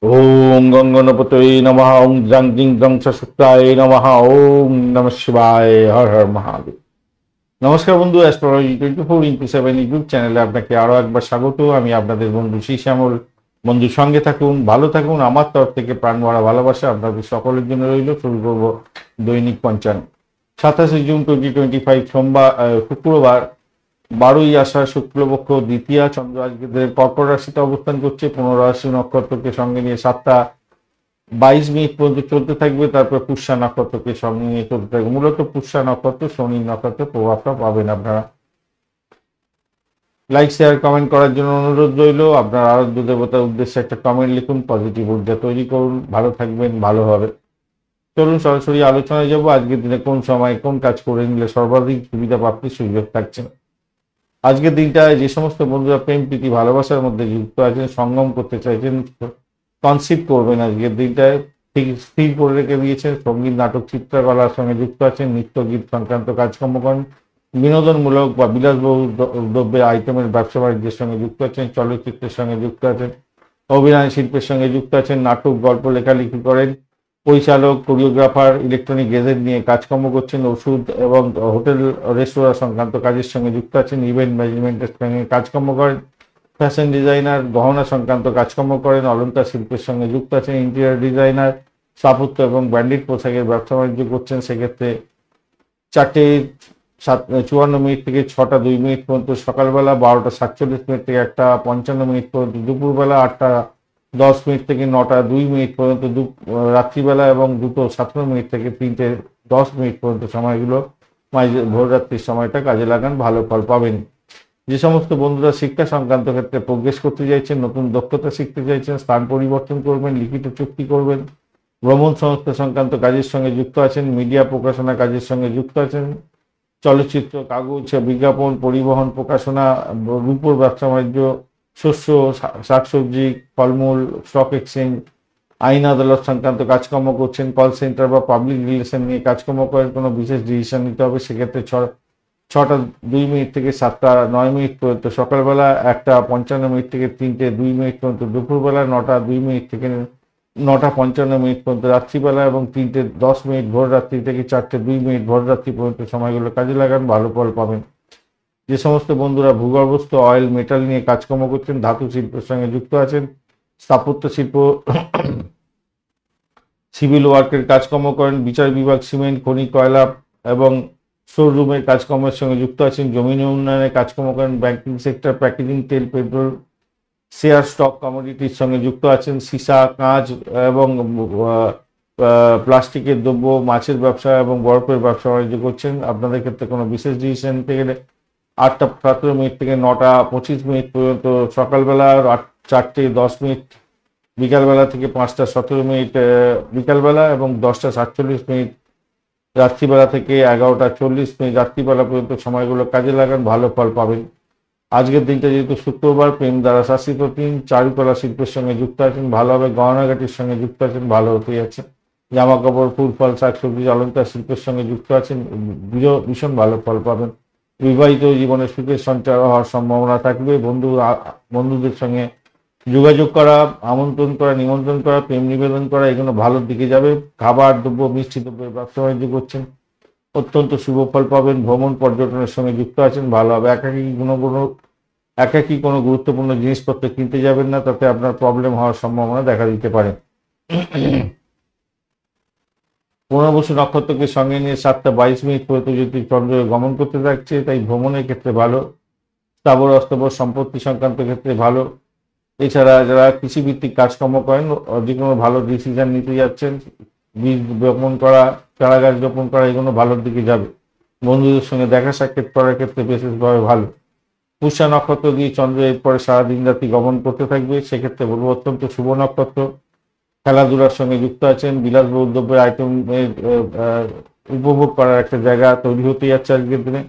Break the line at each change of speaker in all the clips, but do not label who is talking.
ओम गंगणपतये नमः। ओम जं जिं जं सत्ताय नमः। ओम नमः शिवाय। हर हर महादेव। নমস্কার বন্ধু, অ্যাস্ট্রোলজি 24x7 ইউটিউব চ্যানেলে আপনাকে আরো একবার স্বাগত। আমি আপনাদের বন্ধু শ্যামল। বন্ধুর সঙ্গে থাকুন, ভালো থাকুন। আমার তরফ থেকে প্রাণ ভরা ভালোবাসা আপনাদের সকলের জন্য রইল। শুরু করব দৈনিক পঞ্চাঙ্গ। 27 জুন 2025 সোমবার, শুক্রবার, 12ই আষাঢ়, শুক্লপক্ষ, দ্বিতীয়া। চন্দ্র আজকে কর্কট রাশিতে অবস্থান করছে। 15 রাশি নক্ষত্রকে সঙ্গে নিয়ে 7টা 22 মিনিট পর্যন্ত চলতে থাকবে। তারপর পুষ্যা নক্ষত্রকে সঙ্গে নিয়ে চলতে থাকবে। মূলত পুষ্যা নক্ষত্র শনি নক্ষত্রের প্রভাবটা পাবেন আপনারা। লাইক শেয়ার কমেন্ট করার জন্য অনুরোধ রইল। আপনার আরাধ্য দেবতার উদ্দেশ্যে একটা কমেন্ট লিখুন, পজিটিভ ঊর্জা তৈরি করুন। ভালো থাকবেন, ভালো হবে। চলুন সরাসরি আলোচনায় যাব। আজকের দিনে কোন সময় কোন কাজ করে নিলে সর্বাধিক সুবিধা প্রাপ্তির সুযোগ থাকছে। আজকের দিনটায় যে সমস্ত বন্ধুরা প্রেম প্রীতি ভালোবাসার মধ্যে যুক্ত আছেন, সঙ্গম করতে চাইছেন, কনসিভ করবেন, আজকের দিনটায় ঠিক স্থির করে রেখে দিয়েছেন। সঙ্গীত, নাটক, চিত্রকলার সঙ্গে যুক্ত আছেন, নৃত্য গীত সংক্রান্ত কাজকর্ম করেন, বিনোদনমূলক বা বিলাসবহুল দ্রব্যের আইটেমের ব্যবসা বাণিজ্যের সঙ্গে যুক্ত আছেন, চলচ্চিত্রের সঙ্গে যুক্ত আছেন, অভিনয় শিল্পের সঙ্গে যুক্ত আছেন, নাটক, গল্প লেখালেখি করেন, পরিচালক, কোরিওগ্রাফার, ইলেকট্রনিক গেজেট নিয়ে কাজকর্ম করছেন, ওষুধ এবং হোটেল রেস্তোরাঁ সংক্রান্ত কাজের সঙ্গে যুক্ত আছেন, ইভেন্ট ম্যানেজমেন্টের সঙ্গে কাজকর্ম করেন, ফ্যাশন ডিজাইনার, গহনা সংক্রান্ত কাজকর্ম করেন, অলংকার শিল্পের সঙ্গে যুক্ত আছেন, ইন্টেরিয়র ডিজাইনার, স্থাপত্য এবং ব্র্যান্ডেড পোশাকের ব্যবসা বাণিজ্য করছেন। সেক্ষেত্রে 4:54 থেকে 6টা 2 মিনিট পর্যন্ত সকালবেলা, 12টা 47 থেকে 1:55 পর্যন্ত দুপুরবেলা, 8টা 10 থেকে 9টা 2 মিনিট পর্যন্ত রাত্রিবেলা এবং 2:17 থেকে 3টে 10 পর্যন্ত সময়গুলো ভোর রাত্রির সময়টা কাজে লাগান, ভালো ফল পাবেন। যে সমস্ত বন্ধুরা শিক্ষা সংক্রান্ত ক্ষেত্রে প্রোগ্রেস করতে চাইছেন, নতুন দক্ষতা শিখতে চাইছেন, স্থান পরিবর্তন করবেন, লিখিত চুক্তি করবেন, ভ্রমণ সংস্থা সংক্রান্ত কাজের সঙ্গে যুক্ত আছেন, মিডিয়া প্রকাশনা কাজের সঙ্গে যুক্ত আছেন, চলচ্চিত্র, কাগজ, বিজ্ঞাপন, পরিবহন, প্রকাশনা, রূপোর ব্যবসা বাণিজ্য, শস্য, শাকসবজি, ফলমূল, স্টক এক্সচেঞ্জ, আইন আদালত সংক্রান্ত কাজকর্ম করছেন, কল সেন্টার বা পাবলিক রিলেশন নিয়ে কাজকর্ম করেন, কোনো বিশেষ ডিসিশন নিতে হবে, সেক্ষেত্রে 6টা 2 মিনিট থেকে 7টা 9 পর্যন্ত সকালবেলা, 1:55 থেকে 3টে 2 পর্যন্ত দুপুরবেলা, 9টা 2 থেকে 9টা 55 পর্যন্ত রাত্রিবেলা এবং 3টে 10 ভোর রাত্রি থেকে 4টে 2 ভোর রাত্রি পর্যন্ত সময়গুলো কাজে লাগান, ভালো ফল পাবেন। যে সমস্ত বন্ধুরা ভূগর্ভস্থ অয়েল মেটাল নিয়ে কাজকর্ম করছেন, ধাতু শিল্পের সঙ্গে যুক্ত আছেন, স্থাপত্য শিল্প, সিভিল ওয়ার্কের কাজকর্ম করেন, বিচার বিভাগ, সিমেন্ট, খনি, কয়লা এবং শোরুমের কাজকর্মের সঙ্গে যুক্ত আছেন, জমি উন্নয়নের কাজকর্ম করেন, ব্যাংকিং সেক্টর, প্যাকেজিং, তেল, পেট্রোল, শেয়ার, স্টক, কমোডিটির সঙ্গে যুক্ত আছেন, সীসা, কাঁচ এবং প্লাস্টিকের দ্রব্য, মাছের ব্যবসা এবং বরফের ব্যবসা বাণিজ্য করছেন। আপনাদের ক্ষেত্রে কোনো বিশেষ ডিসিশন নিতে গেলে 8টা 17 থেকে 9টা 25 পর্যন্ত সকালবেলা, 4টে 10 বিকালবেলা থেকে 5টা 17 বিকালবেলা এবং 10টা 47 রাত্রিবেলা থেকে 11টা 40 রাত্রিবেলা পর্যন্ত সময়গুলো কাজে লাগান, ভালো ফল পাবেন। আজকের দিনটা যেহেতু শুক্রবার, প্রেম দ্বারা শাসিত দিন, চারুকলা শিল্পের সঙ্গে যুক্ত আছেন, ভালো হবে, গহনাঘাটির সঙ্গে যুক্ত আছেন, ভালো হতে যাচ্ছে, জামা কাপড়, ফুল ফল, শাকসবজি, অলংকার শিল্পের সঙ্গে যুক্ত আছেন, ভীষণ ভালো ফল পাবেন। বিবাহিত জীবনে সুখের সঞ্চার হওয়ার সম্ভাবনা থাকবে। বন্ধুদের সঙ্গে যোগাযোগ করা, আমন্ত্রণ করা, নিমন্ত্রণ করা, প্রেম নিবেদন করা, এগুলো ভালোর দিকে যাবে। খাবার দ্রব্য, মিষ্টি দ্রব্যের ব্যবসা বাণিজ্য করছেন, অত্যন্ত শুভ ফল পাবেন। ভ্রমণ পর্যটনের সঙ্গে যুক্ত আছেন, ভালো হবে। একাকী কোনো গুরুত্বপূর্ণ জিনিসপত্র কিনতে যাবেন না, তাতে আপনার প্রবলেম হওয়ার সম্ভাবনা দেখা দিতে পারে। পুনর্বসু নক্ষত্রকে সঙ্গে নিয়ে 7টা 22 পর্যন্ত যদি চন্দ্র গমন করতে থাকছে, তাই ভ্রমণের ক্ষেত্রে ভালো, স্থাবর অস্থাবর সম্পত্তি সংক্রান্ত ক্ষেত্রে ভালো। এছাড়া যারা কৃষিভিত্তিক কাজকর্ম করেন, যে কোনো ভালো ডিসিশন নিতে যাচ্ছেন, বীজ বপন করা, চারা গাছ রোপণ করা, এগুলো ভালোর দিকে যাবে। বন্ধুদের সঙ্গে দেখা সাক্ষাৎ করার ক্ষেত্রে বিশেষভাবে ভালো। পুষ্যা নক্ষত্র দিয়ে চন্দ্র এরপরে সারাদিন রাত্রি গমন করতে থাকবে, সেক্ষেত্রে বলবো অত্যন্ত শুভ নক্ষত্র। খেলাধুলার সঙ্গে যুক্ত আছেন, বিলাসবহুল দ্রব্যের আইটেমের উপভোগ করার একটা জায়গা তৈরি হতে যাচ্ছে আজকের দিনে।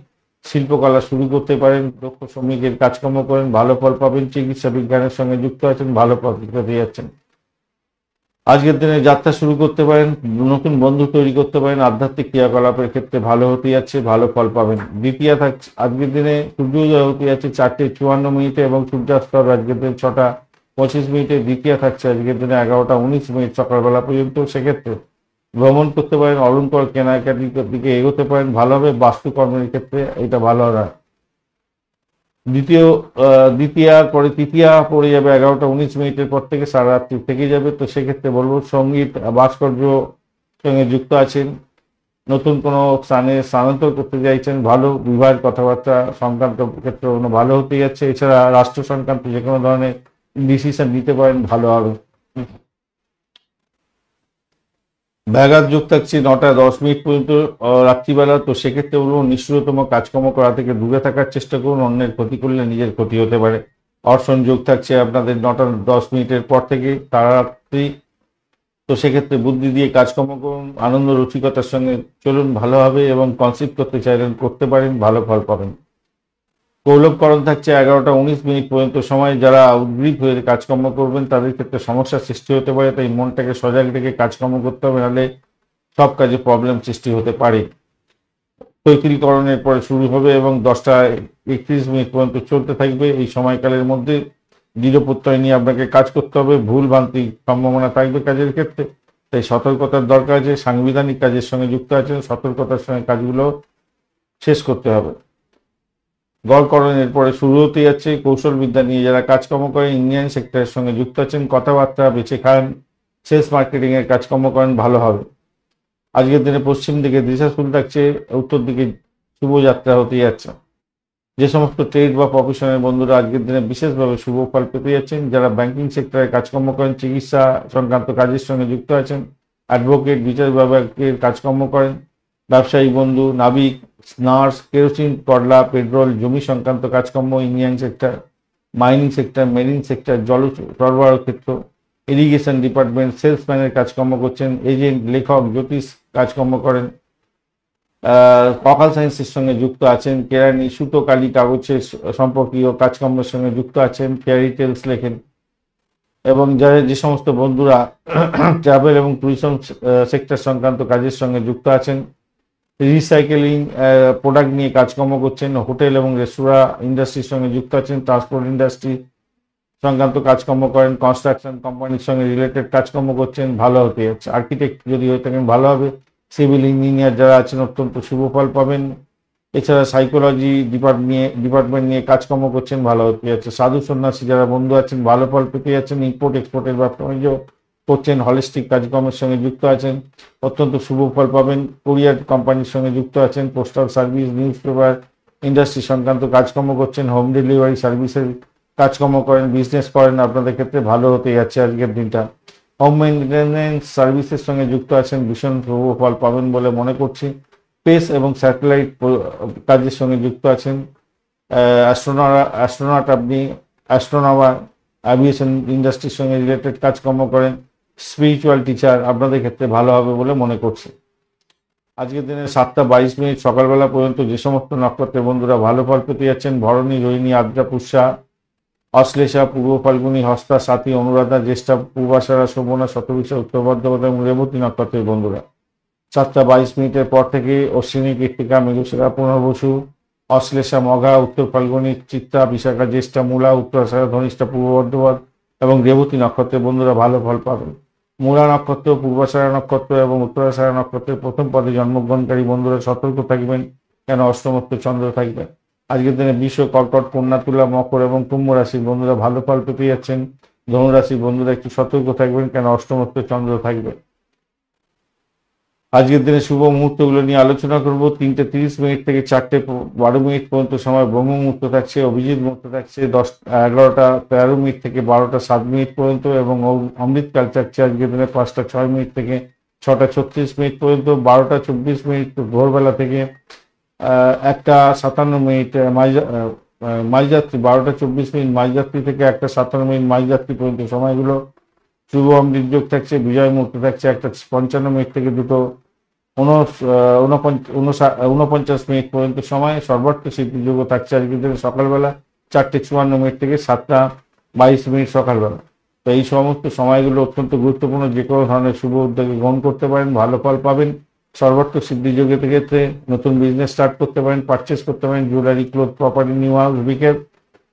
শিল্পকলা শুরু করতে পারেন, দক্ষ শ্রমিকের কাজকর্ম করেন, ভালো ফল পাবেন। চিকিৎসা বিজ্ঞানের সঙ্গে যুক্ত আছেন, ভালো ফল পেতে যাচ্ছেন। আজকের দিনে যাত্রা শুরু করতে পারেন, নতুন বন্ধু তৈরি করতে পারেন, আধ্যাত্মিক ক্রিয়াকলাপের ক্ষেত্রে ভালো হতে যাচ্ছে, ভালো ফল পাবেন। দ্বিতীয় থাকছে আজকের দিনে সূর্যোদয় হতে যাচ্ছে 4টে 54 এবং সূর্যাস্ত আজকের দিন 25 মিনিটে দ্বিতীয়া থাকছে আজকের দিনে 11টা 19 মিনিট সকালবেলা পর্যন্ত। সেক্ষেত্রে ভ্রমণ করতে পারেন, অলঙ্কার কেনাকাটির দিকে এগোতে পারেন, ভালো হবে। বাস্তুকর্মের ক্ষেত্রে এটা ভালো হবে। দ্বিতীয়ার পরে তৃতীয়া পড়ে যাবে 11টা 19 মিনিটের পর থেকে, সারা রাত্রি থেকে যাবে। তো সেক্ষেত্রে বলবো সঙ্গীত ভাস্কর্য সঙ্গে যুক্ত আছেন, নতুন কোনো স্থানে স্থানান্তর করতে চাইছেন, ভালো। বিবাহের কথাবার্তা সংক্রান্ত ক্ষেত্রে ভালো হতে যাচ্ছে। এছাড়া রাষ্ট্র সংক্রান্ত যে কোনো ধরনের ডিসিশন নিতে পারেন, ভালো হবে। ব্যাঘাত যোগ থাকছে 9টা 10 মিনিট পর্যন্ত রাত্রিবেলা। তো সেক্ষেত্রে বলবো নিষ্ঠুরতম কাজকর্ম করা থেকে দূরে থাকার চেষ্টা করুন, অন্যের ক্ষতি করলে নিজের ক্ষতি হতে পারে। অর্শন যোগ থাকছে আপনাদের 9টা 10 মিনিটের পর থেকে তারারাত্রি। তো সেক্ষেত্রে বুদ্ধি দিয়ে কাজকর্ম করুন, আনন্দ রসিকতার সঙ্গে চলুন, ভালো হবে। এবং কনসিপ্ট করতে চাইলেন করতে পারেন, ভালো ফল পাবেন। কৌলভকরণ থাকছে 11টা 19 মিনিট পর্যন্ত সময়। যারা উদ্গ্রীব হয়ে কাজকর্ম করবেন তাদের ক্ষেত্রে সমস্যার সৃষ্টি হতে পারে, তাই মনটাকে সজাগ রেখে কাজকর্ম করতে হবে, নাহলে সব কাজে প্রবলেম সৃষ্টি হতে পারে। তৈতিলকরণের পরে শুরু হবে এবং 10টা 31 মিনিট পর্যন্ত চলতে থাকবে। এই সময়কালের মধ্যে দৃঢ় প্রত্যয় নিয়ে আপনাকে কাজ করতে হবে, ভুল ভ্রান্তি সম্ভাবনা থাকবে কাজের ক্ষেত্রে, তাই সতর্কতার দরকার আছে। সাংবিধানিক কাজের সঙ্গে যুক্ত আছেন, সতর্কতার সঙ্গে কাজগুলো শেষ করতে হবে। গড়করণের পরে শুরু হতে যাচ্ছে কৌশল বিদ্যা নিয়ে যারা কাজকর্ম করেন, ইঞ্জিনিয়ারিং সেক্টরের সঙ্গে যুক্ত আছেন, কথাবার্তা বেছে খান, সেলস মার্কেটিং এর কাজকর্ম করেন, ভালো হবে। আজকের দিনে পশ্চিম দিকে দিশাশুল থাকছে, উত্তর দিকে শুভযাত্রা হতে যাচ্ছে। যে সমস্ত ট্রেড বা প্রফেশনের বন্ধুরা আজকের দিনে বিশেষভাবে শুভ ফল পেতে যাচ্ছেন, যারা ব্যাংকিং সেক্টরে কাজকর্ম করেন, চিকিৎসা সংক্রান্ত কাজের সঙ্গে যুক্ত আছেন, অ্যাডভোকেট, বিচার বিভাগের কাজকর্ম করেন, ব্যবসায়ী বন্ধু, নাবিক, নার্স, কেরোসিন, কয়লা, পেট্রোল, জমি সংক্রান্ত কাজকর্ম, engineering sector, mining sector, marine sector, জল সরবরাহ ক্ষেত্র, ইরিগেশন ডিপার্টমেন্ট, সেলসম্যানের কাজকর্ম করছেন, এজেন্ট, লেখক, জ্যোতিষ কাজকর্ম করেন, অকাল সায়েন্সের সঙ্গে যুক্ত আছেন, কেরানি, সুতো, কালি, কাগজের সম্পর্কীয় কাজকর্মের সঙ্গে যুক্ত আছেন, ফেয়ারি টেলস লেখেন। এবং যারা যে সমস্ত বন্ধুরা ট্রাভেল এবং ট্যুরিজম সেক্টর সংক্রান্ত কাজের সঙ্গে যুক্ত আছেন, রিসাইকেলিং প্রোডাক্ট নিয়ে কাজকর্ম করছেন, হোটেল এবং রেস্তোরাঁ ইন্ডাস্ট্রির সঙ্গে যুক্ত আছেন, ট্রান্সপোর্ট ইন্ডাস্ট্রি সংক্রান্ত কাজকর্ম করেন, কনস্ট্রাকশন কোম্পানির সঙ্গে রিলেটেড কাজকর্ম করছেন, ভালো হতে যাচ্ছে। আর্কিটেক্ট যদি হয়ে থাকেন ভালো হবে। সিভিল ইঞ্জিনিয়ার যারা আছেন অত্যন্ত শুভ ফল পাবেন। এছাড়া সাইকোলজি ডিপার্টমেন্ট নিয়ে কাজকর্ম করছেন, ভালো হতে যাচ্ছে। সাধু সন্ন্যাসী যারা বন্ধু আছেন ভালো ফল পেতে যাচ্ছেন। ইম্পোর্ট এক্সপোর্টের ব্যবসা বাণিজ্য করছেন, হলিস্টিক কাজকর্মের সঙ্গে যুক্ত আছেন, অত্যন্ত শুভ ফল পাবেন। কুরিয়ার কোম্পানির সঙ্গে যুক্ত আছেন, postal service, news paper industry সংক্রান্ত কাজকর্ম করছেন, হোম ডেলিভারি সার্ভিসের কাজকর্ম করেন, বিজনেস করেন, আপনাদের ক্ষেত্রে ভালো হতে যাচ্ছে আজকের দিনটা। হোম মেনটেন্যান্স সার্ভিসের সঙ্গে যুক্ত আছেন, ভীষণ শুভ ফল পাবেন বলে মনে করছি। স্পেস এবং স্যাটেলাইট কাজের সঙ্গে যুক্ত আছেন, অ্যাস্ট্রোনট, আপনি অ্যাস্ট্রোনমার, অ্যাভিয়েশন ইন্ডাস্ট্রির সঙ্গে রিলেটেড কাজকর্ম করেন, স্পিরিচুয়াল টিচার, আপনাদের ক্ষেত্রে ভালো হবে বলে মনে করছি। আজকের দিনে 7টা 22 মিনিট সকালবেলা পর্যন্ত যে সমস্ত নক্ষত্রের বন্ধুরা ভালো ফল পেতে যাচ্ছেন, ভরণী, রোহিণী, আদ্রা, পুষ্যা, অশ্লেষা, পূর্ব ফাল্গুনী, হস্তা, সাথী, অনুরাধা, জ্যেষ্ঠা, পূর্বাষাঢ়া, শোভনা, শতভিষা, উত্তর ভদ্রপদ এবং রেবতী নক্ষত্রের বন্ধুরা 7টা 22 মিনিটের পর থেকে অশ্বিনী, কৃত্তিকা, মৃগশিরা, পুনর্বসু, অশ্লেষা, মঘা, উত্তর ফাল্গুনী, চিত্তা, বিশাখা, জ্যেষ্ঠা, মূলা, উত্তরাষাঢ়া, ধনিষ্ঠা, পূর্ব ভদ্রপদ এবং রেবতী নক্ষত্রের বন্ধুরা ভালো ফল পাবেন। মূলা নক্ষত্র, পূর্বাষাঢ়া নক্ষত্র এবং উত্তরাষাঢ়া নক্ষত্রের প্রথম পদে জন্মগ্রহণকারী বন্ধুরা সতর্ক থাকবেন, কেন অষ্টমত্ব চন্দ্র থাকবেন। আজকের দিনে বৃষ, কর্কট, কন্যা, তুলা, মকর এবং কুম্ভ রাশির বন্ধুরা ভালো ফল পেতে যাচ্ছেন। ধনুরাশির বন্ধুরা একটু সতর্ক থাকবেন, কেন অষ্টমত্ব চন্দ্র থাকবে। আজকের দিনে শুভ মুহূর্তগুলো নিয়ে আলোচনা করব। 3টা 30 মিনিট থেকে 4টা 12 মিনিট পর্যন্ত সময় ব্রহ্ম মুহূর্ত থাকছে, অভিজিৎ মুহূর্ত থাকছে 11টা 13 মিনিট থেকে 12টা 7 মিনিট পর্যন্ত এবং অমৃতকাল থাকছে আজকের দিনে 5টা 6 মিনিট থেকে 6টা 36 মিনিট পর্যন্ত। 12টা 24 মিনিট ভোরবেলা থেকে 1টা 57 মিনিট মাঝযাত্রী, 12টা 24 মিনিট মাঝযাত্রী থেকে 1টা 57 মিনিট মাঝযাত্রী পর্যন্ত সময়গুলো শুভ অমৃত যোগ থাকছে। বিজয় মুহূর্ত থাকছে 1টা 55 মিনিট থেকে 2:49 মিনিট পর্যন্ত সময়। সর্বার্থ সিদ্ধিযোগ থাকছে আজকের দিনে সকালবেলা 4টা 54 মিনিট থেকে 7টা 22 মিনিট সকালবেলা। তো এই সমস্ত সময়গুলো অত্যন্ত গুরুত্বপূর্ণ, যে কোনো ধরনের শুভ উদ্যোগে গ্রহণ করতে পারেন, ভালো ফল পাবেন। সর্বার্থ সিদ্ধিযোগের ক্ষেত্রে নতুন বিজনেস স্টার্ট করতে পারেন, পারচেস করতে পারেন, jewellery, cloth, property, new house, বিকেল,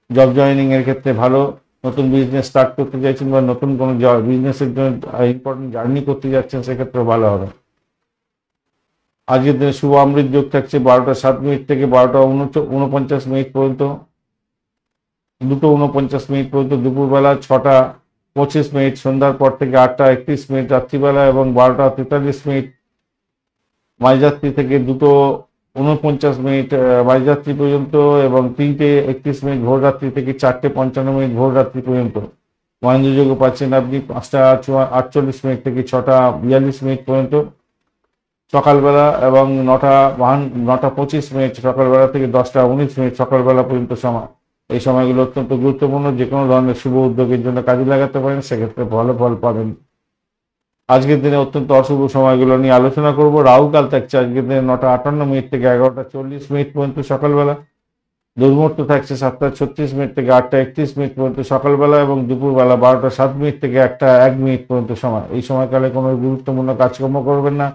জব জয়েনিং এর ক্ষেত্রে ভালো। নতুন বিজনেস স্টার্ট করতে চাইছেন বা নতুন কোনো বিজনেসের জন্য ইম্পর্টেন্ট জার্নি করতে যাচ্ছেন, সেক্ষেত্রে ভালো হবে। আজকের দিনে শুভ অমৃত যোগ থাকছে 12টা 7 মিনিট থেকে 12টা 49 মিনিট পর্যন্ত, 2টা 49 মিনিট পর্যন্ত দুপুরবেলা, 6টা 25 মিনিট সন্ধ্যার পর থেকে 8টা 31 মিনিট রাত্রিবেলা এবং 12টা 43 মিনিট মাঝরাত্রি থেকে 2টো 49 মিনিট মাঝরাত্রি পর্যন্ত এবং 3টে 31 মিনিট ভোর রাত্রি থেকে 4টে 55 মিনিট ভোর রাত্রি পর্যন্ত। মহেন্দ্র যোগ পাচ্ছেন আপনি 5টা 48 মিনিট থেকে 6টা 42 মিনিট পর্যন্ত সকালবেলা এবং 9টা 25 মিনিট সকালবেলা থেকে 10টা 19 মিনিট সকালবেলা পর্যন্ত সময়। এই সময়গুলো অত্যন্ত গুরুত্বপূর্ণ, যে কোনো ধরনের শুভ উদ্যোগের জন্য কাজে লাগাতে পারেন, সেক্ষেত্রে ভালো ফল পাবেন। আজকের দিনে অত্যন্ত অশুভ সময়গুলো নিয়ে আলোচনা করব। রাহুকাল থাকছে আজকের দিনে 9টা 58 মিনিট থেকে 11টা 40 মিনিট পর্যন্ত সকালবেলা। দুর্মুহূর্ত থাকছে 7টা 36 মিনিট থেকে 8টা 31 মিনিট পর্যন্ত সকালবেলা এবং দুপুরবেলা 12টা 7 মিনিট থেকে 1টা 1 মিনিট পর্যন্ত সময়। এই সময়কালে কোনো গুরুত্বপূর্ণ কাজকর্ম করবেন না,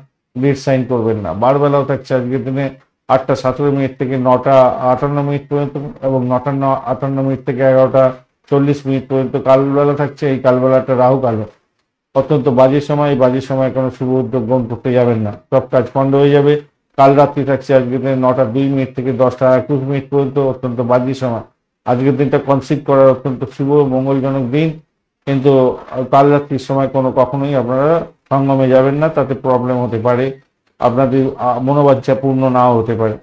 ডেট সাইন করবেন না। বারবেলাও থাকছে আজকের দিনে 8টা 17 মিনিট থেকে 9টা 58 মিনিট পর্যন্ত এবং 9টা 58 মিনিট থেকে 11টা 40 মিনিট পর্যন্ত কালবেলা থাকছে। এই কালবেলাটা রাহুকাল, অত্যন্ত বাজে সময়। এই বাজে সময় কোনো শুভ উদ্যোগ গ্রহণ করতে যাবেন না, সব কাজ পণ্ড হয়ে যাবে। কাল রাত্রি থাকছে আজকের দিনে 9টা 2 মিনিট থেকে 10টা 21 মিনিট পর্যন্ত, অত্যন্ত বাজে সময়। আজকের দিনটা কনসিভ করার অত্যন্ত শুভ মঙ্গলজনক দিন, কিন্তু কাল রাত্রির সময় কখনোই আপনারা সঙ্গমে যাবেন না, তাতে প্রবলেম হতে পারে, আপনাদের মনোবাঞ্ছা পূর্ণ নাও হতে পারে।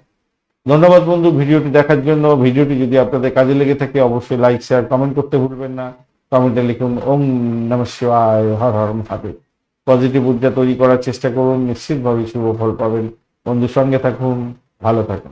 ধন্যবাদ বন্ধু ভিডিওটি দেখার জন্য। ভিডিওটি যদি আপনাদের কাজে লেগে থাকে অবশ্যই লাইক শেয়ার কমেন্ট করতে ভুলবেন না। কমেন্টে লিখুন ওম নমঃ শিবায়, হর হর মহাদেব। পজিটিভ ঊর্জা তৈরি করার চেষ্টা করুন, নিশ্চিতভাবে শুভ ফল পাবেন। বন্ধুর সঙ্গে থাকুন, ভালো থাকুন।